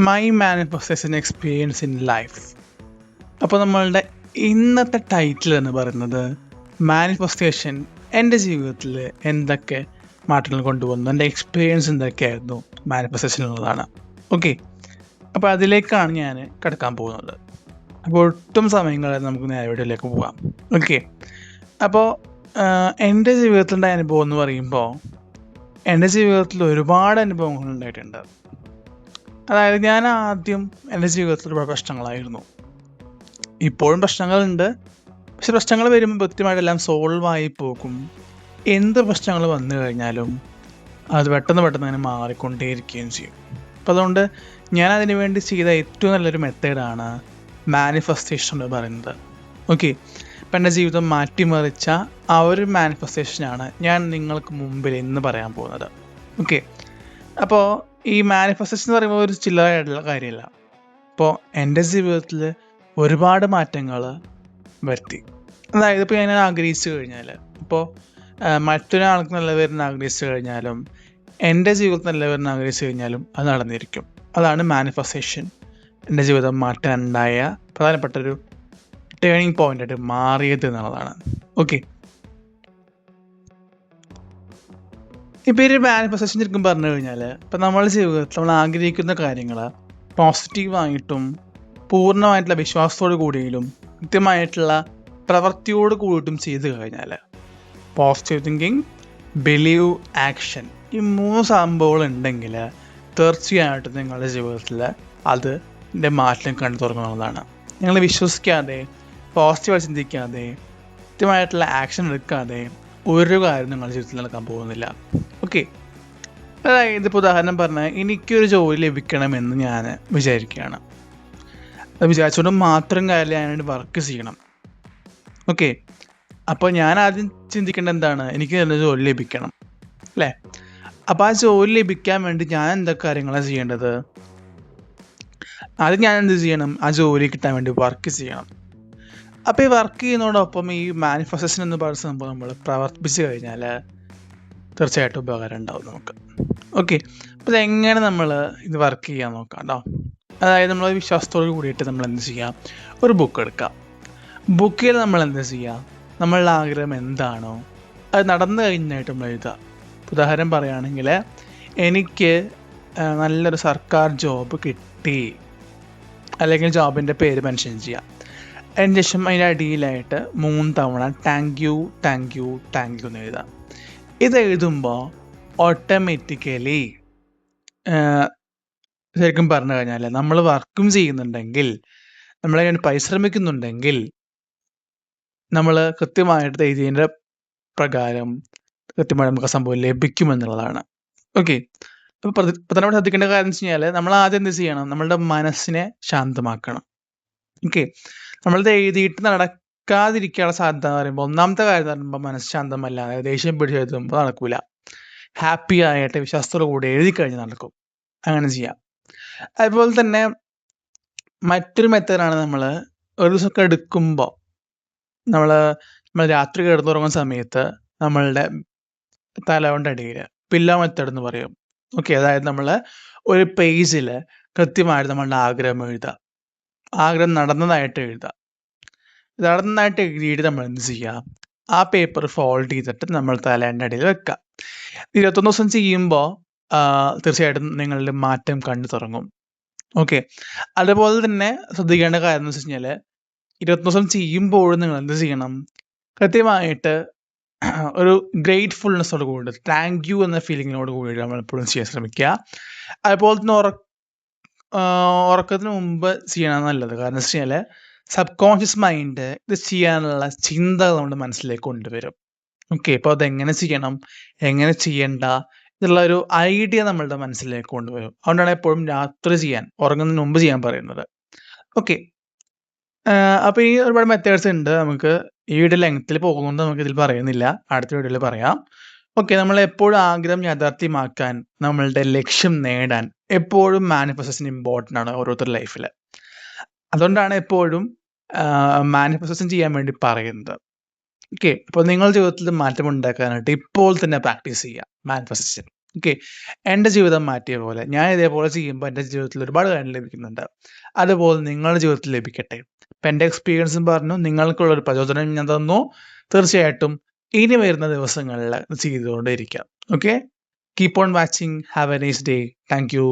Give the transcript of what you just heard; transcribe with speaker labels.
Speaker 1: My manifestation experience in life. അപ്പോൾ നമ്മളുടെ ഇന്നത്തെ ടൈറ്റിൽ എന്ന് പറയുന്നത് മാനിഫെസ്റ്റേഷൻ എൻ്റെ ജീവിതത്തിൽ എന്തൊക്കെ മാറ്റങ്ങൾ കൊണ്ടുവന്നു, എൻ്റെ എക്സ്പീരിയൻസ് എന്തൊക്കെയായിരുന്നു മാനിഫെസ്റ്റേഷൻ എന്നുള്ളതാണ്. ഓക്കെ, അപ്പോൾ അതിലേക്കാണ് ഞാൻ കിടക്കാൻ പോകുന്നത്. അപ്പോൾ ഒട്ടും സമയങ്ങളിൽ നമുക്ക് നേരെ വീട്ടിലേക്ക് പോകാം. ഓക്കെ, അപ്പോൾ എൻ്റെ ജീവിതത്തിൻ്റെ അനുഭവം എന്ന് പറയുമ്പോൾ എൻ്റെ ജീവിതത്തിൽ ഒരുപാട് അനുഭവങ്ങൾ ഉണ്ടായിട്ടുണ്ട്. അതായത് ഞാൻ ആദ്യം എൻ്റെ ജീവിതത്തിൽ ഒരുപാട് പ്രശ്നങ്ങളായിരുന്നു. ഇപ്പോഴും പ്രശ്നങ്ങളുണ്ട്, പക്ഷെ പ്രശ്നങ്ങൾ വരുമ്പോൾ കൃത്യമായിട്ടെല്ലാം സോൾവ് ആയി പോകും. എന്ത് പ്രശ്നങ്ങൾ വന്നു കഴിഞ്ഞാലും അത് പെട്ടെന്ന് അങ്ങനെ മാറിക്കൊണ്ടേയിരിക്കുകയും ചെയ്യും. അപ്പോൾ അതുകൊണ്ട് ഞാൻ അതിനു വേണ്ടി ചെയ്ത ഏറ്റവും നല്ലൊരു മെത്തേഡാണ് മാനിഫെസ്റ്റേഷൻ എന്ന് പറയുന്നത്. ഓക്കെ, ഇപ്പം എൻ്റെ ജീവിതം മാറ്റിമറിച്ച ആ ഒരു മാനിഫെസ്റ്റേഷനാണ് ഞാൻ നിങ്ങൾക്ക് മുമ്പിൽ ഇന്ന് പറയാൻ പോകുന്നത്. ഓക്കെ, അപ്പോൾ ഈ മാനിഫെസ്റ്റേഷൻ എന്ന് പറയുമ്പോൾ ഒരു ചില്ലറയായിട്ടുള്ള കാര്യമല്ല. ഇപ്പോൾ എൻ്റെ ജീവിതത്തിൽ ഒരുപാട് മാറ്റങ്ങൾ വരുത്തി. അതായത് ഇപ്പോൾ ഞാൻ ആഗ്രഹിച്ചു കഴിഞ്ഞാൽ, ഇപ്പോൾ മറ്റൊരാൾക്ക് നല്ല പേരിന് ആഗ്രഹിച്ചു കഴിഞ്ഞാലും എൻ്റെ ജീവിതത്തിൽ നല്ല പേരിന് ആഗ്രഹിച്ചു കഴിഞ്ഞാലും അത് നടന്നിരിക്കും. അതാണ് മാനിഫെസ്റ്റേഷൻ എൻ്റെ ജീവിതം മാറ്റാനുണ്ടായ പ്രധാനപ്പെട്ടൊരു ടേണിംഗ് പോയിൻ്റായിട്ട് മാറിയത് എന്നുള്ളതാണ്. ഓക്കെ, ഇപ്പോൾ ഒരു മാനിഫെസ്റ്റേഷൻ ശരിക്കും പറഞ്ഞു കഴിഞ്ഞാൽ ഇപ്പം നമ്മളുടെ ജീവിതത്തിൽ നമ്മൾ ആഗ്രഹിക്കുന്ന കാര്യങ്ങൾ പോസിറ്റീവായിട്ടും പൂർണ്ണമായിട്ടുള്ള വിശ്വാസത്തോട് കൂടിയും കൃത്യമായിട്ടുള്ള പ്രവൃത്തിയോട് കൂടിയിട്ടും ചെയ്തു കഴിഞ്ഞാൽ, പോസിറ്റീവ് തിങ്കിങ്, ബിലീവ്, ആക്ഷൻ, ഈ 3 സംഭവങ്ങൾ ഉണ്ടെങ്കിൽ തീർച്ചയായിട്ടും നിങ്ങളുടെ ജീവിതത്തിൽ അതിൻ്റെ മാറ്റം കണ്ടു തുടങ്ങുന്നതാണ്. നിങ്ങൾ വിശ്വസിക്കാതെ, പോസിറ്റീവായി ചിന്തിക്കാതെ, കൃത്യമായിട്ടുള്ള ആക്ഷൻ എടുക്കാതെ ഒരു കാര്യം നിങ്ങളുടെ ജീവിതത്തിൽ നടക്കാൻ പോകുന്നില്ല. ഓക്കെ, അതായത് ഇപ്പോൾ ഉദാഹരണം പറഞ്ഞാൽ എനിക്കൊരു ജോലി ലഭിക്കണമെന്ന് ഞാൻ വിചാരിക്കുകയാണ്. അത് വിചാരിച്ചുകൊണ്ട് മാത്രം കാര്യം ഞാനായിട്ട് വർക്ക് ചെയ്യണം. ഓക്കെ, അപ്പോൾ ഞാൻ ആദ്യം ചിന്തിക്കേണ്ടത് എന്താണ്? എനിക്ക് തന്നെ ജോലി ലഭിക്കണം അല്ലേ? അപ്പോൾ ആ ജോലി ലഭിക്കാൻ വേണ്ടി ഞാൻ എന്തൊക്കെ കാര്യങ്ങളാണ് ചെയ്യേണ്ടത്? ആദ്യം ഞാൻ എന്ത് ചെയ്യണം? ആ ജോലി കിട്ടാൻ വേണ്ടി വർക്ക് ചെയ്യണം. അപ്പോൾ ഈ വർക്ക് ചെയ്യുന്നതോടൊപ്പം ഈ മാനിഫെസ്റ്റേഷൻ എന്ന് പറയുന്ന സംഭവം നമ്മൾ പ്രവർത്തിപ്പിച്ച് കഴിഞ്ഞാൽ തീർച്ചയായിട്ടും ഉപകാരം ഉണ്ടാവും നമുക്ക്. ഓക്കെ, അപ്പോൾ ഇതെങ്ങനെ നമ്മൾ ഇത് വർക്ക് ചെയ്യാൻ നോക്കാം കേട്ടോ. അതായത് നമ്മൾ വിശ്വാസത്തോട് കൂടിയിട്ട് നമ്മൾ എന്ത് ചെയ്യാം? ഒരു ബുക്ക് എടുക്കാം. ബുക്കിൽ നമ്മൾ എന്ത് ചെയ്യുക? നമ്മളുടെ ആഗ്രഹം എന്താണോ അത് നടന്നു കഴിഞ്ഞായിട്ട് നമ്മൾ എഴുതുക. ഉദാഹരണം പറയുകയാണെങ്കിൽ എനിക്ക് നല്ലൊരു സർക്കാർ ജോബ് കിട്ടി, അല്ലെങ്കിൽ ജോബിൻ്റെ പേര് മെൻഷൻ ചെയ്യാം. അതിന് ശേഷം അതിൻ്റെ അടിയിലായിട്ട് 3 തവണ താങ്ക് യു എന്ന് എഴുതാം. ഇത് എഴുതുമ്പോൾ ഓട്ടോമാറ്റിക്കലി ശരിക്കും പറഞ്ഞു കഴിഞ്ഞാൽ നമ്മൾ വർക്കും ചെയ്യുന്നുണ്ടെങ്കിൽ, നമ്മളതിന് പരിശ്രമിക്കുന്നുണ്ടെങ്കിൽ, നമ്മൾ കൃത്യമായിട്ട് എഴുതിയതിൻ്റെ പ്രകാരം കൃത്യമായിട്ട് നമുക്ക് സംഭവം ലഭിക്കുമെന്നുള്ളതാണ്. ഓക്കെ, അപ്പോൾ പ്രധാനമായിട്ട് ശ്രദ്ധിക്കേണ്ട കാര്യം എന്ന് വെച്ച് കഴിഞ്ഞാൽ നമ്മൾ ആദ്യം എന്ത് ചെയ്യണം? നമ്മളുടെ മനസ്സിനെ ശാന്തമാക്കണം. ഓക്കെ, നമ്മളിത് എഴുതിയിട്ട് നടക്കാതിരിക്കാനുള്ള സാധ്യത എന്ന് പറയുമ്പോൾ ഒന്നാമത്തെ കാര്യം എന്ന് പറയുമ്പോൾ മനസ്സ് ശാന്തമല്ല, അതായത് ദേഷ്യം പിടിച്ച് എഴുതുമ്പോൾ നടക്കൂല. ഹാപ്പി ആയിട്ട് വിശ്വാസത്തോടു കൂടി എഴുതി കഴിഞ്ഞ് നടക്കും. അങ്ങനെ ചെയ്യാം. അതുപോലെ തന്നെ മറ്റൊരു മെത്തേഡാണ്, നമ്മൾ ഒരു ദിവസമൊക്കെ എടുക്കുമ്പോൾ നമ്മൾ രാത്രി കിടന്നുറങ്ങുന്ന സമയത്ത് നമ്മളുടെ തലവൻ്റെ അടിയിൽ പില്ലോ മെത്തേഡ് എന്ന് പറയും. ഓക്കെ, അതായത് നമ്മൾ ഒരു പേജിൽ കൃത്യമായിട്ട് നമ്മളുടെ ആഗ്രഹം എഴുതുക. ആഗ്രഹം നടന്നതായിട്ട് എഴുതുക. നടന്നതായിട്ട് എഴുതിയിട്ട് നമ്മൾ എന്ത് ചെയ്യുക? ആ പേപ്പർ ഫോൾഡ് ചെയ്തിട്ട് നമ്മൾ തലേൻ്റെ അടിയിൽ വെക്കുക. 21 ദിവസം ചെയ്യുമ്പോൾ തീർച്ചയായിട്ടും നിങ്ങളുടെ മാറ്റം കണ്ടു തുടങ്ങും. ഓക്കെ, അതുപോലെ തന്നെ ശ്രദ്ധിക്കേണ്ട കാര്യം എന്ന് വെച്ച് കഴിഞ്ഞാൽ 21 ദിവസം ചെയ്യുമ്പോഴും നിങ്ങൾ എന്ത് ചെയ്യണം? കൃത്യമായിട്ട് ഒരു ഗ്രേറ്റ്ഫുൾനെസ്സോട് കൂടി, താങ്ക് യു എന്ന ഫീലിങ്ങിനോട് കൂടി നമ്മൾ എപ്പോഴും ചെയ്യാൻ ശ്രമിക്കുക. അതുപോലെ തന്നെ ഉറക്കത്തിന് മുമ്പ് ചെയ്യണം നല്ലത്. കാരണം വെച്ച് കഴിഞ്ഞാൽ സബ് കോൺഷ്യസ് മൈൻഡ് ഇത് ചെയ്യാനുള്ള ചിന്തകൾ നമ്മുടെ മനസ്സിലേക്ക് കൊണ്ടുവരും. ഓക്കെ, അപ്പോൾ അതെങ്ങനെ ചെയ്യണം, എങ്ങനെ ചെയ്യണ്ട എന്നുള്ള ഒരു ഐഡിയ നമ്മളുടെ മനസ്സിലേക്ക് കൊണ്ടുവരും. അതുകൊണ്ടാണ് എപ്പോഴും രാത്രി ചെയ്യാൻ, ഉറങ്ങുന്നതിന് മുമ്പ് ചെയ്യാൻ പറയുന്നത്. ഓക്കെ, അപ്പോൾ ഈ ഒരുപാട് മെത്തേഡ്സ് ഉണ്ട്. നമുക്ക് ഈ വീഡിയോ ലെങ്ത്തിൽ പോകുന്നത് നമുക്ക് ഇതിൽ പറയുന്നില്ല, അടുത്ത വീഡിയോയിൽ പറയാം. ഓക്കെ, നമ്മൾ എപ്പോഴും ആഗ്രഹം യാഥാർത്ഥ്യമാക്കാൻ, നമ്മളുടെ ലക്ഷ്യം നേടാൻ എപ്പോഴും മാനിഫെസ്റ്റേഷൻ ഇമ്പോർട്ടൻ്റ് ആണ് ഓരോരുത്തരുടെ ലൈഫിൽ. അതുകൊണ്ടാണ് എപ്പോഴും മാനിഫെസ്റ്റേഷൻ ചെയ്യാൻ വേണ്ടി പറയുന്നത്. ഓക്കെ, അപ്പോൾ നിങ്ങളുടെ ജീവിതത്തിൽ മാറ്റം ഉണ്ടാക്കാനായിട്ട് ഇപ്പോൾ തന്നെ പ്രാക്ടീസ് ചെയ്യുക മാനിഫെസ്റ്റേഷൻ. ഓക്കെ, എൻ്റെ ജീവിതം മാറ്റിയ പോലെ ഞാൻ ഇതേപോലെ ചെയ്യുമ്പോൾ എൻ്റെ ജീവിതത്തിൽ ഒരുപാട് കാര്യം ലഭിക്കുന്നുണ്ട്. അതുപോലെ നിങ്ങളുടെ ജീവിതത്തിൽ ലഭിക്കട്ടെ. അപ്പം എൻ്റെ എക്സ്പീരിയൻസും പറഞ്ഞു, നിങ്ങൾക്കുള്ളൊരു പ്രചോദനം ഞാൻ തന്നു. തീർച്ചയായിട്ടും ഇനി വരുന്ന ദിവസങ്ങളിൽ ചെയ്തുകൊണ്ടേ ഇരിക്കാം. Okay, keep on watching. Have A nice day. Thank you.